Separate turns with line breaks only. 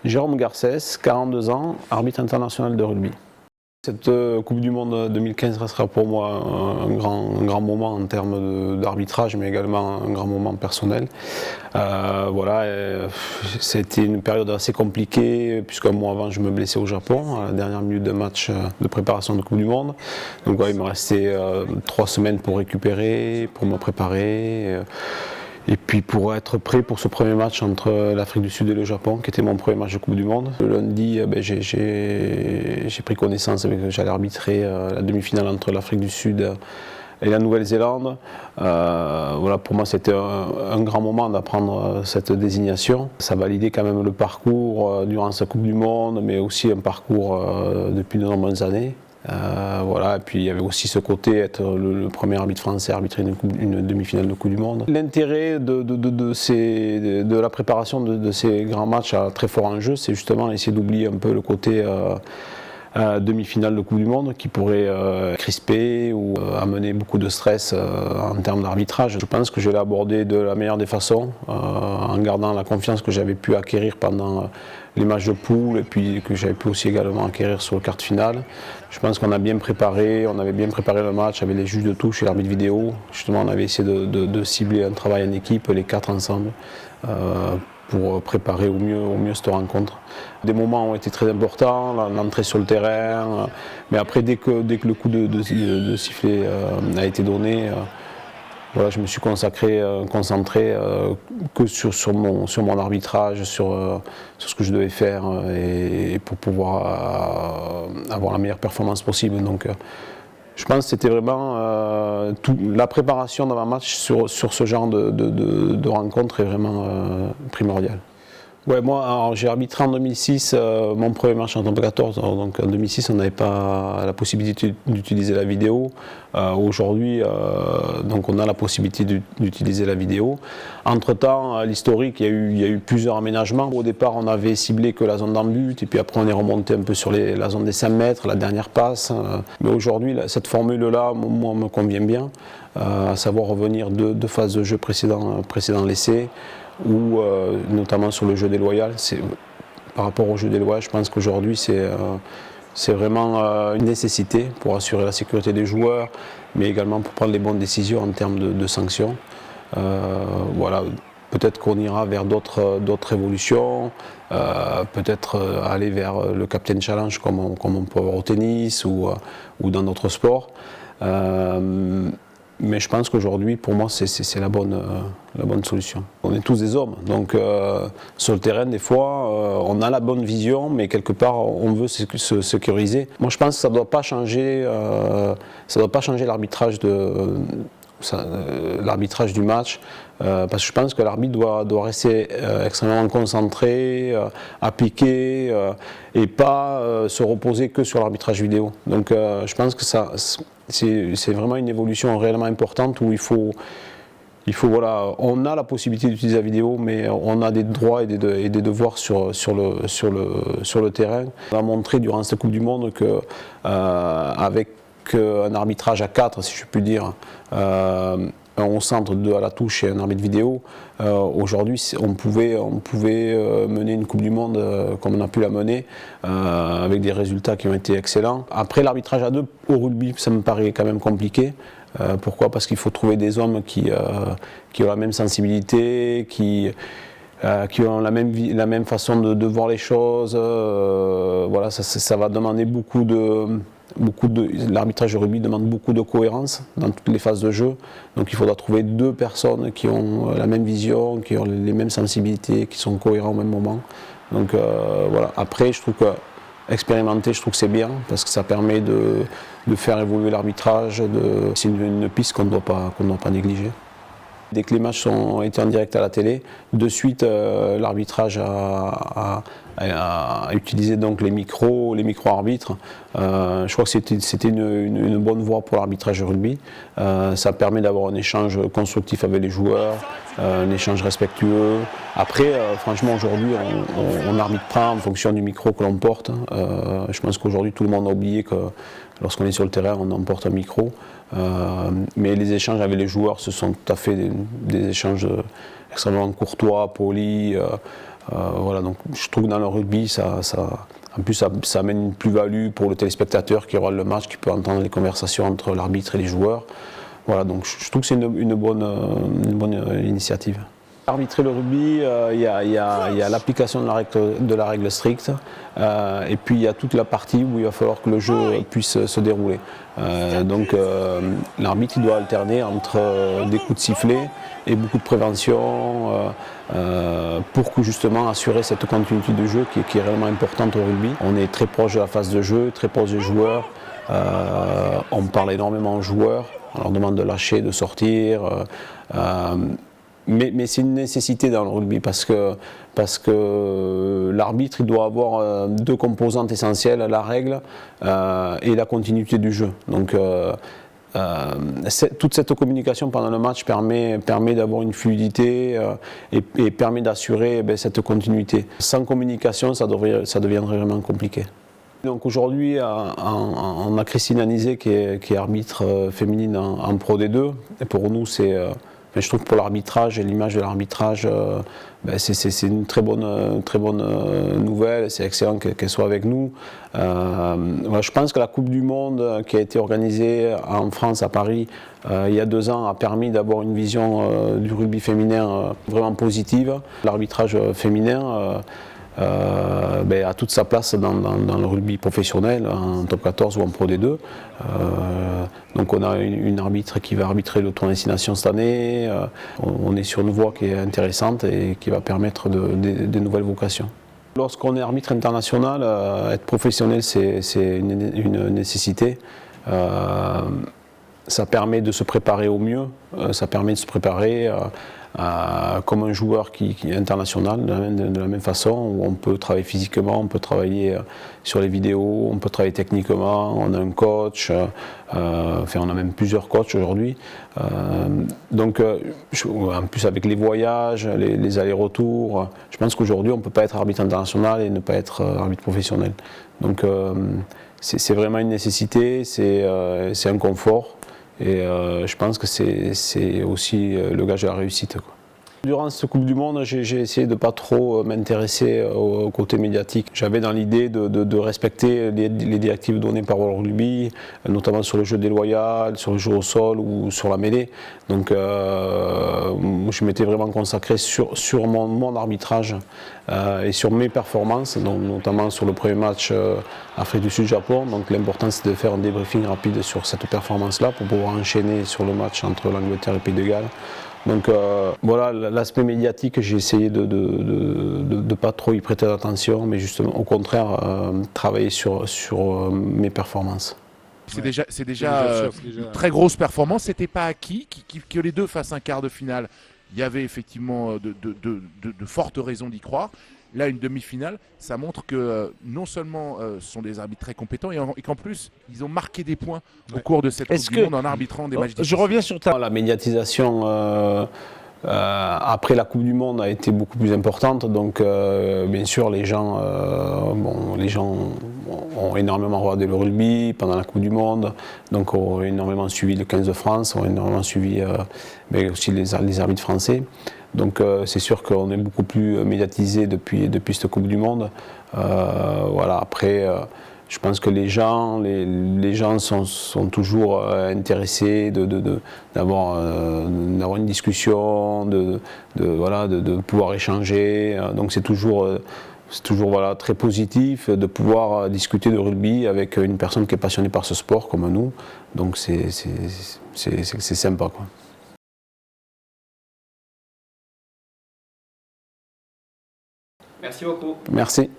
Jérôme Garcès, 42 ans, arbitre international de rugby. Cette Coupe du Monde 2015 restera pour moi un grand moment en termes d'arbitrage, mais également un grand moment personnel. C'était une période assez compliquée, puisqu'un mois avant, je me blessais au Japon, à la dernière minute de match de préparation de Coupe du Monde. Donc il me restait 3 semaines pour récupérer, pour me préparer. Et puis pour être prêt pour ce premier match entre l'Afrique du Sud et le Japon, qui était mon premier match de Coupe du Monde. Le lundi, j'ai pris connaissance que j'allais arbitrer la demi-finale entre l'Afrique du Sud et la Nouvelle-Zélande. Pour moi, c'était un grand moment d'apprendre cette désignation. Ça validait quand même le parcours durant sa Coupe du Monde, mais aussi un parcours depuis de nombreuses années. Et puis il y avait aussi ce côté être le premier arbitre français à arbitrer une demi-finale de Coupe du Monde. L'intérêt de la préparation de ces grands matchs à très fort enjeu, c'est justement essayer d'oublier un peu le côté demi-finale de Coupe du Monde qui pourrait crisper ou amener beaucoup de stress en termes d'arbitrage. Je pense que je l'ai abordé de la meilleure des façons, en gardant la confiance que j'avais pu acquérir pendant les matchs de poule et puis que j'avais pu aussi également acquérir sur le quart de finale. Je pense qu'on a bien préparé, on avait bien préparé le match avec les juges de touche et l'arbitre vidéo. Justement, on avait essayé de cibler un travail en équipe, les 4 ensemble, pour préparer au mieux cette rencontre. Des moments ont été très importants, l'entrée sur le terrain, mais après dès que le coup de sifflet a été donné, je me suis concentré que sur mon arbitrage, sur ce que je devais faire et pour pouvoir avoir la meilleure performance possible. Donc, je pense que c'était vraiment la préparation d'avant-match sur ce genre de rencontre est vraiment primordiale. Ouais, moi, j'ai arbitré en 2006 mon premier match en top 14. Donc en 2006, on n'avait pas la possibilité d'utiliser la vidéo. Aujourd'hui, donc on a la possibilité d'utiliser la vidéo. Entre-temps, l'historique, il y a eu plusieurs aménagements. Au départ, on avait ciblé que la zone d'en-but, et puis après, on est remonté un peu sur la zone des 5 mètres, la dernière passe. Mais aujourd'hui, cette formule-là, moi, me convient bien, à savoir revenir deux phases de jeu précédant l'essai, ou notamment sur le jeu déloyal. Par rapport au jeu déloyal, je pense qu'aujourd'hui c'est vraiment une nécessité pour assurer la sécurité des joueurs, mais également pour prendre les bonnes décisions en termes de sanctions. Peut-être qu'on ira vers d'autres évolutions, peut-être aller vers le Captain Challenge comme on peut avoir au tennis ou dans d'autres sports. Mais je pense qu'aujourd'hui, pour moi, c'est la bonne solution. On est tous des hommes, donc sur le terrain, des fois, on a la bonne vision, mais quelque part, on veut se sécuriser. Moi, je pense que ça ne doit pas changer, l'arbitrage du match, parce que je pense que l'arbitre doit rester extrêmement concentré, appliqué, et pas se reposer que sur l'arbitrage vidéo. Donc je pense que c'est vraiment une évolution réellement importante où on a la possibilité d'utiliser la vidéo, mais on a des droits et des devoirs sur le terrain. On a montré durant cette Coupe du Monde qu'avec un arbitrage à 4, si je puis dire, un au centre, 2 à la touche et un arbitre vidéo, aujourd'hui on pouvait mener une Coupe du Monde comme on a pu la mener, avec des résultats qui ont été excellents. Après, l'arbitrage à 2 au rugby, ça me paraît quand même compliqué. Pourquoi ? Parce qu'il faut trouver des hommes qui ont la même sensibilité, qui ont la même façon de voir les choses. Ça va demander l'arbitrage de rugby demande beaucoup de cohérence dans toutes les phases de jeu. Donc il faudra trouver 2 personnes qui ont la même vision, qui ont les mêmes sensibilités, qui sont cohérents au même moment. Donc Après, je trouve que expérimenter, je trouve que c'est bien, parce que ça permet de faire évoluer l'arbitrage. C'est une piste qu'on ne doit pas négliger. Dès que les matchs ont été en direct à la télé, de suite l'arbitrage a utilisé donc les micro-arbitres. Je crois que c'était une bonne voie pour l'arbitrage de rugby. Ça permet d'avoir un échange constructif avec les joueurs, un échange respectueux. Après, franchement, aujourd'hui, on arbitre pas en fonction du micro que l'on porte. Je pense qu'aujourd'hui, tout le monde a oublié que lorsqu'on est sur le terrain, on emporte un micro. Mais les échanges avec les joueurs, ce sont tout à fait des échanges extrêmement courtois, polis. Voilà, donc je trouve que dans le rugby, en plus, ça amène une plus-value pour le téléspectateur qui regarde le match, qui peut entendre les conversations entre l'arbitre et les joueurs. Voilà, donc je trouve que c'est une bonne initiative. Arbitrer le rugby, il y a l'application de la règle stricte, et puis il y a toute la partie où il va falloir que le jeu puisse se dérouler. Donc l'arbitre doit alterner entre des coups de sifflet et beaucoup de prévention pour que justement assurer cette continuité de jeu qui est réellement importante au rugby. On est très proche de la phase de jeu, très proche des joueurs, on parle énormément aux joueurs, on leur demande de lâcher, de sortir. Mais c'est une nécessité dans le rugby parce que l'arbitre il doit avoir deux composantes essentielles, la règle et la continuité du jeu. Donc toute cette communication pendant le match permet d'avoir une fluidité et permet d'assurer cette continuité. Sans communication, ça deviendrait vraiment compliqué. Donc aujourd'hui, on a Christine Anizet qui est arbitre féminine en Pro D2. Et pour nous, je trouve que pour l'arbitrage et l'image de l'arbitrage, c'est une très bonne nouvelle, c'est excellent qu'elle soit avec nous. Je pense que la Coupe du Monde qui a été organisée en France, à Paris, il y a 2 ans, a permis d'avoir une vision du rugby féminin vraiment positive. L'arbitrage féminin a toute sa place dans le rugby professionnel, en top 14 ou en Pro D2. Donc on a une arbitre qui va arbitrer le tournoi Destination cette année. On est sur une voie qui est intéressante et qui va permettre de nouvelles vocations. Lorsqu'on est arbitre international, être professionnel c'est une nécessité. Ça permet de se préparer au mieux, ça permet de se préparer comme un joueur qui est international, de la même façon, où on peut travailler physiquement, on peut travailler sur les vidéos, on peut travailler techniquement, on a un coach, on a même plusieurs coachs aujourd'hui. Donc en plus avec les voyages, les allers-retours, je pense qu'aujourd'hui on ne peut pas être arbitre international et ne pas être arbitre professionnel. Donc c'est vraiment une nécessité, c'est un confort. Et je pense que c'est aussi le gage de la réussite, quoi. Durant cette Coupe du Monde, j'ai essayé de ne pas trop m'intéresser au côté médiatique. J'avais dans l'idée de respecter les directives données par World Rugby, notamment sur le jeu déloyal, sur le jeu au sol ou sur la mêlée. Donc je m'étais vraiment consacré sur mon arbitrage et sur mes performances, donc, notamment sur le premier match Afrique du Sud-Japon. Donc l'important c'est de faire un débriefing rapide sur cette performance-là pour pouvoir enchaîner sur le match entre l'Angleterre et le Pays de Galles. Donc voilà, l'aspect médiatique, j'ai essayé de ne pas trop y prêter attention, mais justement au contraire travailler sur mes performances.
C'est déjà une très grosse performance. C'était pas acquis que les deux fassent un quart de finale. Il y avait effectivement de fortes raisons d'y croire. Là, une demi-finale, ça montre que non seulement ce sont des arbitres très compétents et qu'en plus, ils ont marqué des points au cours de cette Coupe du Monde en arbitrant des matchs difficiles.
Je reviens sur la médiatisation après la Coupe du Monde a été beaucoup plus importante, donc bien sûr les gens ont énormément regardé le rugby pendant la Coupe du Monde, donc ont énormément suivi le 15 de France, ont énormément suivi mais aussi les arbitres français. Donc c'est sûr qu'on est beaucoup plus médiatisé depuis cette Coupe du Monde. Voilà, après, je pense que les gens sont toujours intéressés d'avoir une discussion, de pouvoir échanger. Donc c'est toujours voilà, très positif de pouvoir discuter de rugby avec une personne qui est passionnée par ce sport comme nous. Donc c'est sympa, quoi.
Merci beaucoup.
Merci.